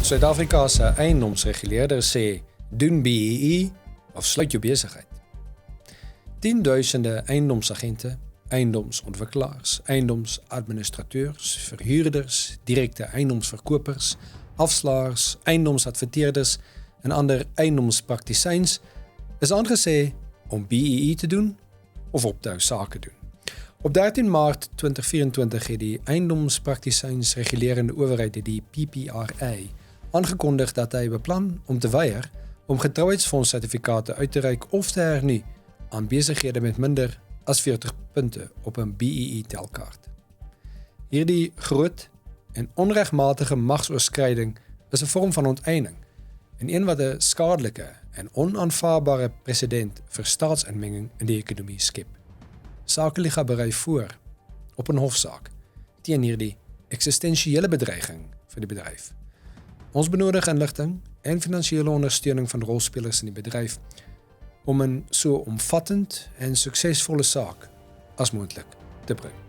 Suid-Afrika se eiendomsreguleerder sê, doen BEE of sluit jou besigheid. Tienduisende eiendomsagente, eiendomsontwikkelaars, eiendomsadministrateurs, verhuurders, direkte eiendomsverkopers, afslaers, eiendomsadverteerders en ander eiendomspraktisyns is aangesê om BEE te doen of op te hou sake doen. Op 13 Maart 2024 het die eiendomspraktisyns regulerende owerheid, die PPRA, aangekondig dat hy beplan om te weier om getrouheidsfondssertifikate uit te reik of te hernie aan besighede met minder as 40 punte op 'n BEE telkaart. Hierdie groot en onregmatige magsoorskreding is 'n vorm van onteiening en een wat 'n skadelike en onaanvaarbare presedent vir staatsinmenging in die ekonomie skep. Sakeliga berei voor op 'n hofsaak teen hierdie eksistensiële bedreiging vir die bedryf. Ons benodig inligting en finansiële ondersteuning van rolspelers in die bedryf om 'n so omvattend en suksesvolle saak as moontlik te bring.